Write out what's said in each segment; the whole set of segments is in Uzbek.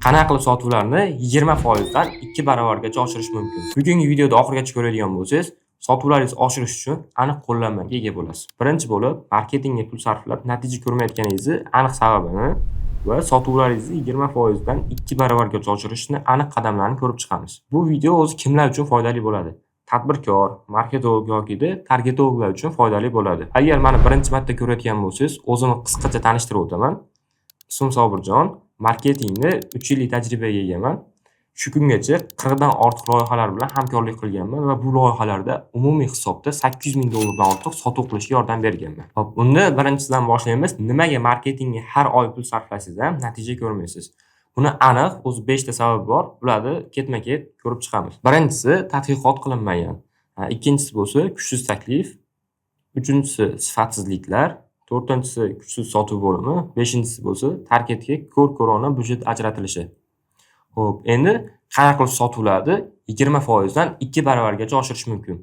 Qanaqa qilib sotuvlarni 20% dan 2 baravargacha oshirish mumkin? Bugungi videoda oxirigacha ko'radigan bo'lsangiz, sotuvlaringizni oshirish uchun aniq qo'llanmaga ega bo'lasiz. Birinchi bo'lib, marketingga pul sarflab natija ko'rmayotganingizni aniq sababini va sotuvlaringizni 20% dan 2 baravargacha oshirishni aniq qadamlarini ko'rib chiqamiz. Bu video o'zi kimlar uchun foydali bo'ladi? Tadbirkor, marketolog yoki targetologlar uchun foydali bo'ladi. Agar meni birinchi marta ko'rayotgan bo'lsangiz, o'zimni qisqacha tanishtirib o'taman. Ismim Sobirjon, marketingni 3 yillik tajribaga egaman. Shu kungacha 40 dan ortiq loyihalar bilan hamkorlik qilganman va bu loyihalarda umumiy hisobda $800,000 dan ortiq sotuv qilishga yordam berganman. Xo'p, unda birinchisidan boshlaymiz. Nimaga marketingga har oy pul sarflasangiz ham natija ko'rmaysiz? Buni aniq o'zi 5 ta sabab bor. Bularni ketma-ket ko'rib chiqamiz. Birinchisi tadqiqot qilinmagan. Ikkinchisi bo'lsa kuchsiz taklif, uchinchisi sifatsizliklar, to'rtinchisi kuchsiz sotuv bo'limi, beshinchisi bo'lsa targetga ko'r-ko'rona byudjet ajratilishi. Xo'p, endi qanaqa qilib sotuvlarni 20% dan 2 baravargacha oshirish mumkin?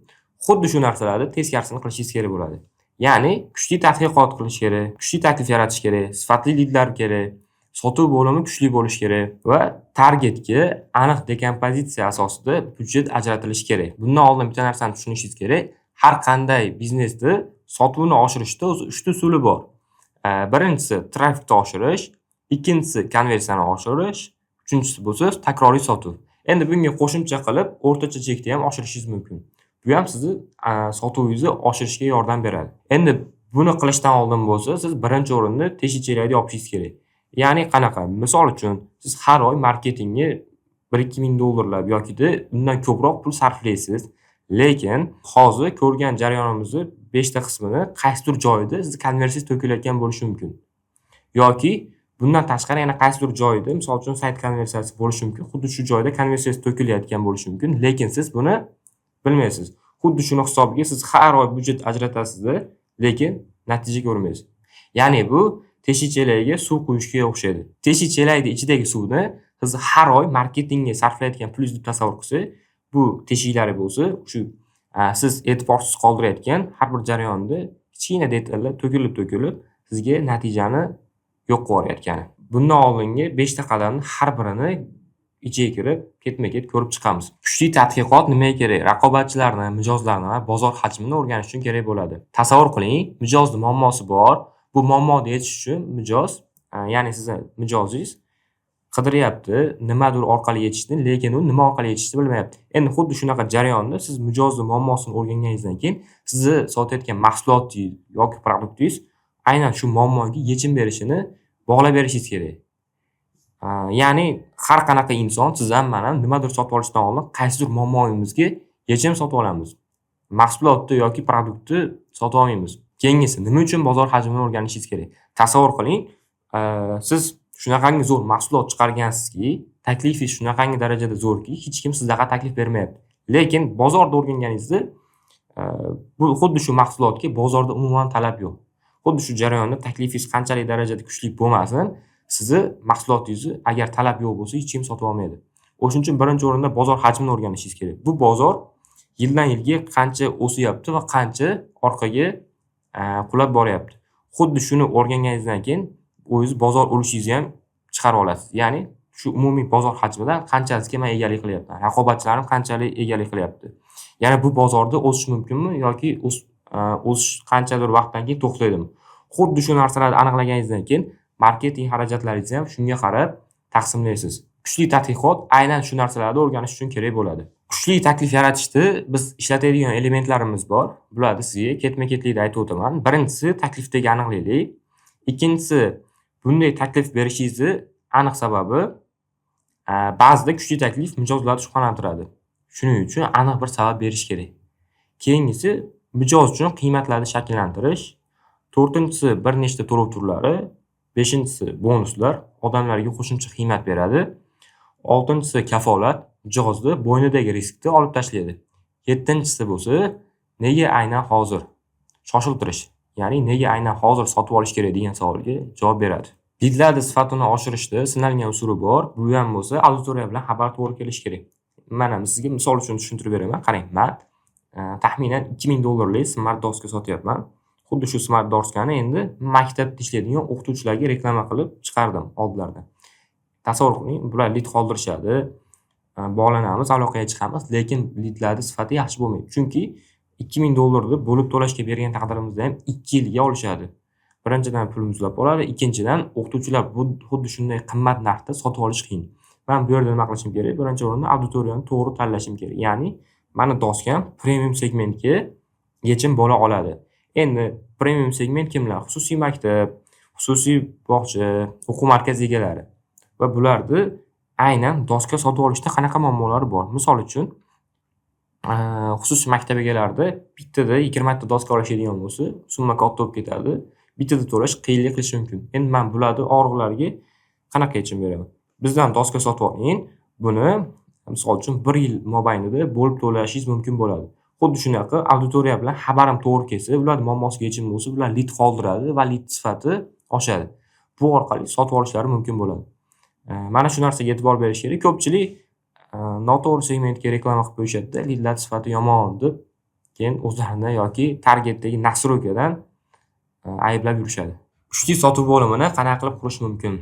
Xuddi shu narsalarni teskarisini qilishingiz kerak bo'ladi. Ya'ni kuchli tadqiqot qilish kerak, kuchli taklif yaratish kerak, sifatli lidlar kerak, sotuv bo'limi kuchli bo'lish kerak va targetga aniq dekompozitsiya asosida byudjet ajratilishi kerak. Bundan oldin bitta narsani tushunishingiz kerak. Har qanday biznesda sotuvni oshirishda o'zi 3 ta usuli bor. Birinchisi trafikni oshirish, ikkinchisi konversiyani oshirish, uchinchisi bo'lsa takroriy sotuv. Endi bunga qo'shimcha qilib o'rtacha chekda ham oshirishingiz mumkin. Bu ham sizni sotuvingizni oshirishga yordam beradi. Endi buni qilishdan oldin bo'lsa, siz birinchi o'rinda teshikchalarni yopishingiz kerak. Ya'ni qanaqa? Misol uchun, siz har oy marketingga $1-2 ming yoki undan ko'proq pul sarflaysiz. Lekin hozir ko'rgan jarayonimizni 5 ta qismini qaysidir joyda siz konversiya to'kilayotgan bo'lishi mumkin. Yoki bundan tashqari yana qaysidir joyda, misol uchun sayt konversiyasi bo'lishi mumkin. Xuddi shu joyda konversiyasi to'kilayotgan bo'lishi mumkin, lekin siz buni bilmaysiz. Xuddi shuni hisobiga siz har oy byudjet ajratasiz, lekin natija ko'rmaysiz. Ya'ni bu teshikchalarga suv quyishga o'xshaydi. Teshikchalarning ichidagi suvni siz har oy marketingga sarflayotgan pulingizni deb tasavvur qilsangiz, bu teshiklari bo'lsa, shu siz e'tiborsiz qoldirayotgan har bir jarayonda kichkina detallar to'kilib sizga natijani yo'q qilayotgani. Bundan oldingi 5 ta qadamni har birini ichiga kirib, ketma-ket ko'rib chiqamiz. Kuchli tadqiqot nimaga kerak? Raqobatchilarni, mijozlarni va bozor hajmini o'rganish uchun kerak bo'ladi. Tasavvur qiling, mijozning muammosi bor. Bu muammoga yechish uchun mijoz, ya'ni sizning mijozingiz qidiryapti, nimadir orqali yetishni, lekin u nima orqali yetishni bilmayapti. Endi xuddi shunaqa jarayonda siz mijozning muammosini o'rganganingizdan keyin sizni sotayotgan mahsulotingiz yoki produktingiz aynan shu muammoga yechim berishini bog'lab berishingiz kerak. Ya'ni har qanaqa inson, siz ham men ham nimadir sotib olishdan oldin qaysidir muammomizga yechim sotib olamiz. Mahsulotni yoki produktni sotib olmaymiz. Keyingisi, nima uchun bozor hajmini o'rganishingiz kerak? Tasavvur qiling, siz shunaqangi zo'r mahsulot chiqargansizki, taklifingiz shunaqangi darajada zo'rki, hech kim sizga taklif bermayapti. Lekin bozorda o'rganganingizda bu xuddi shu mahsulotga bozorda umuman talab yo'q. Xuddi shu jarayonda taklifingiz qanchalik darajada kuchli bo'lmasin, sizni mahsulotingizni agar talab yo'q bo'lsa, hech kim sotib olmaydi. O'shuning uchun birinchi o'rinda bozor hajmini o'rganishingiz kerak. Bu bozor yildan yilga qancha o'syapti va qancha orqaga qulab boryapti. Xuddi shuni o'rganganingizdan keyin o'zingiz bozor ulushingizni ham chiqarib olasiz. Ya'ni shu umumiy bozor hajmidan qanchasiga men egalik qilyapman, raqobatchilarim qanchalik egalik qilyapti. Ya'ni bu bozorda o'sish mumkinmi yoki o'sish qanchadir vaqtdan keyin to'xtaydimi? Xuddi shu narsalarni aniqlaganingizdan keyin marketing xarajatlaringizni ham shunga qarab taqsimlaysiz. Kuchli tadqiqot aynan shu narsalarni o'rganish uchun kerak bo'ladi. Kuchli taklif yaratishda biz ishlatadigan elementlarimiz bor. Bularni sizga ketma-ketlikda aytib o'taman. Birinchisi taklifdagi aniqlik. Ikkinchisi bunday taklif berishingizni aniq sababi ba'zida kuchli taklif mijozlarni shubhalantiradi. Shuning uchun aniq bir sabab berish kerak. Keyingisi mijoz uchun qiymatlarni shakllantirish. To'rtinchisi bir nechta to'lov turlari. Beshinchisi bonuslar, odamlarga qo'shimcha qiymat beradi. Oltinchisi kafolat, mijozni bo'ynidagi riskni olib tashlaydi. Yettinchisi bo'lsa, nega aynan hozir? Shoshiltirish. Ya'ni nega aynan hozir sotib olish kerak degan savolga javob beradi. Lidlarning sifatini oshirishda sinalgan usuli bor. Bu ham bo'lsa, auditoriya bilan xabar to'g'ri kelish kerak. Mana sizga misol uchun tushuntirib beraman. Qarang, men taxminan $2,000lik Smart Doska sotyapman. Xuddi shu Smart Doskani endi maktabda ishlaydigan o'qituvchilarga reklama qilib chiqardim oldlardan. Tasavvur qiling, bular lead qoldirishadi. Bog'lanamiz, aloqaga chiqamiz, lekin leadlarning sifati yaxshi bo'lmaydi. Chunki $2000 bo'lib to'lashga bergan taqdirimizda ham 2 yilga olishadi. Birinchidan pul muzlab oladi, ikkinchidan o'qituvchilar xuddi shunday qimmat narxda sotib olish qiyin. Men bu yerda nima qilishim kerak? Birinchi o'rinda auditoriyani to'g'ri tanlashim kerak. Ya'ni mani doskam premium segmentga yechim bo'la oladi. Endi premium segment kimlar? Xususiy maktab, xususiy bog'cha, o'quv markazi egalari va bularni aynan doska sotib olishda qanaqa muammolari bor? Misol uchun, xususiy maktab egalarida bittada 20 ta doska olishadigan bo'lsa, summa katta bo'lib ketadi. Bittada to'lash qiyinlik qilishi mumkin. Endi men bularning og'riqlariga qanaqa yechim beraman? Bizdan doska sotib oling. Buni misol uchun 1 yil mobaynida bo'lib to'lashingiz mumkin bo'ladi. Xuddi shunaqa auditoriya bilan xabarim to'g'ri kelsa, ularning muammosiga yechim bo'lsa, ular lead qoldiradi va lead sifati oshadi. Bu orqali sotib olishlari mumkin bo'ladi. Mana shu narsaga e'tibor berish kerak. Ko'pchilik noto'g'ri segmentga reklama qilib qo'yishadi-da, leadlar sifati yomon deb, keyin o'zlarini yoki targetdagi nastroykadan ayblab yurishadi. Kuchli sotuv bo'limini qanaqa qilib qurish mumkin?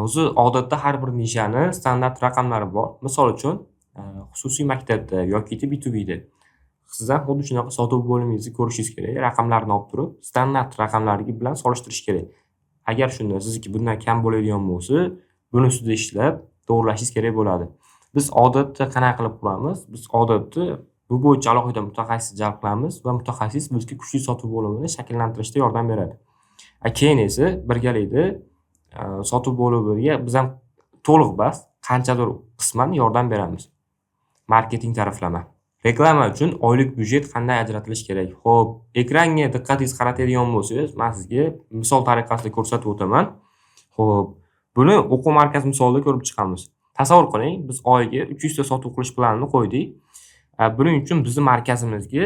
O'zi odatda har bir nishani standart raqamlari bor. Misol uchun, xususiy maktabda yoki B2B'da sizdan xuddi shunaqa sotuv bo'limingizni ko'rishingiz kerak. Raqamlarni olib turib, standart raqamlari bilan solishtirish kerak. Agar shunda sizniki bundan kam bo'ladigan bo'lsa, buni ustida ishlab to'g'rilashingiz kerak bo'ladi. Biz odatda qanaqa qilib quramiz? Biz odatda bu bo'yicha alohida mutaxassis jalb qilamiz va mutaxassis bizga kuchli sotuv bo'limini shakllantirishda yordam beradi. Keyin esa birgalikda sotuv bo'limiga biz ham to'liq bas qanchadir qisman yordam beramiz. Marketing taraflama. Reklama uchun oylik byudjet qanday ajratilishi kerak? Xo'p, ekranga diqqatingizni qaratadigan bo'lsangiz, men sizga misol tariqasida ko'rsatib o'taman. Xo'p, buni o'quv markazi misolida ko'rib chiqamiz. Tasavvur qiling, biz oyiga 300 ta sotuv qilish planini qo'ydik. Buning uchun bizning markazimizga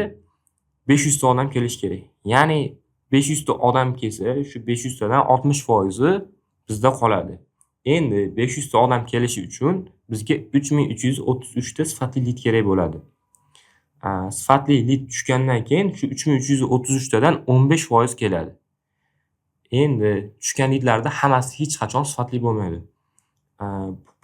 500 ta odam kelishi kerak. Ya'ni 500 ta odam kelsa, shu 500 tadan 60% bizda qoladi. Endi 500 ta odam kelishi uchun bizga 3333 ta sifatli lead kerak bo'ladi. Sifatli lead tushgandan keyin shu 3333 tadan 15% keladi. Endi tushgan leadlarda hammasi hech qachon sifatli bo'lmaydi.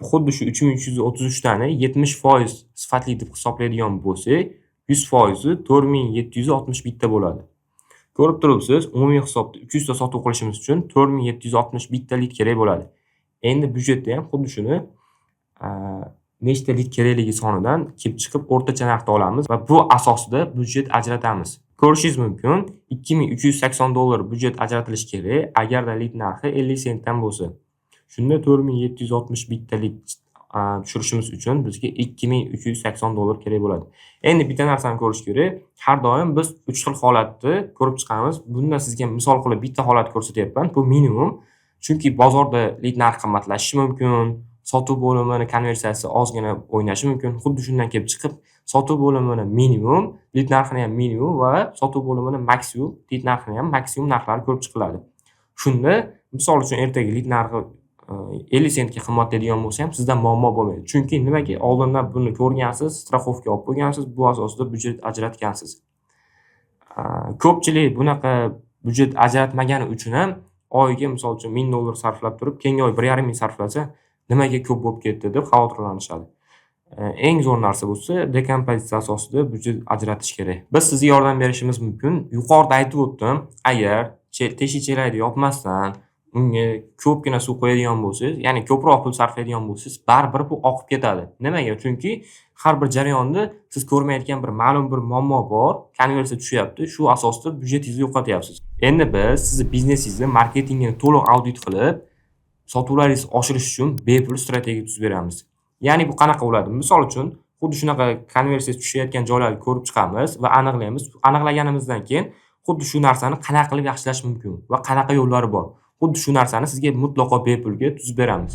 Xuddi shu 3333 tani 70% sifatli deb hisoblaydigan bo'lsak, 100% 4761 ta bo'ladi. Ko'rib turibsiz, umumiy hisobda 300 ta sotuv qilishimiz uchun 4761 ta lead kerak bo'ladi. Endi byudjetda ham xuddi shuni nechta lead kerakligi sonidan kelib chiqib o'rtacha narxda olamiz va bu asosida byudjet ajratamiz. Ko'rishingiz mumkin, $2380 byudjet ajratilishi kerak, agarda lead narxi 50 sentdan bo'lsa. Shunda 4761 ta lead tushirishimiz uchun bizga $2380 kerak bo'ladi. Endi bitta narsani ko'rish kerak. Har doim biz 3 xil holatni ko'rib chiqamiz. Bunda sizga misol qilib bitta holat ko'rsatyapman. Bu minimum. Chunki bozorda lead narxi qimmatlashishi mumkin, sotuv bo'limini konversiyasi ozgina o'ynashi mumkin. Xuddi shundan kelib chiqib, sotuv bo'limini minimum, lead narxini ham minimum va sotuv bo'limini maksimum, lead narxini ham maksimum narxlari ko'rib chiqiladi. Shunda misol uchun ertaga lead narxi 50 sentga qimmatlaydigan bo'lsa ham sizda muammo bo'lmaydi. Chunki nimaga? Oldindan buni ko'rgansiz, strafovka olib qo'ygansiz, bu asosida byudjet ajratgansiz. Ko'pchilik bunaqa byudjet ajratmagani uchun ham oyiga misol uchun $1000 sarflab turib, keyingi oy 1,5 ming sarflasa, nimaga ko'p bo'lib ketdi deb xavotirlanishadi. Eng zo'r narsa bo'lsa, dekompozitsiya asosida byudjet ajratish kerak. Biz sizga yordam berishimiz mumkin. Yuqorida aytib o'tdim, agar teshi chelakni yopmasdan unga ko'pgina suv qo'yadigan bo'lsangiz, ya'ni ko'proq pul sarflaydigan bo'lsangiz, baribir bu oqib ketadi. Nimaga? Chunki har bir jarayonda siz ko'rmayotgan bir ma'lum bir muammo bor, konversiya tushyapti, shu asosda byudjetingizni yo'qotyapsiz. Endi biz sizni biznesingizni marketingini to'liq audit qilib, sotuvlaringizni oshirish uchun bepul strategiya tuzib beramiz. Ya'ni bu qanaqa bo'ladi? Misol uchun, xuddi shunaqa konversiya tushayotgan joylarni ko'rib chiqamiz va aniqlaymiz. Aniqlaganimizdan keyin xuddi shu narsani qanaqa qilib yaxshilash mumkin va qanaqa yo'llari bor. Xuddi shu narsani sizga mutlaqo bepulga tuzib beramiz.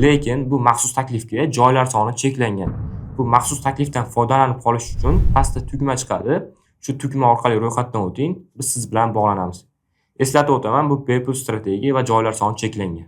Lekin bu maxsus taklifga joylar soni cheklangan. Bu maxsus taklifdan foydalanib qolish uchun pastda tugma chiqadi. Shu tugma orqali ro'yxatdan o'ting, biz siz bilan bog'lanamiz. Eslatib o'taman, bu bepul strategiya va joylar soni cheklangan.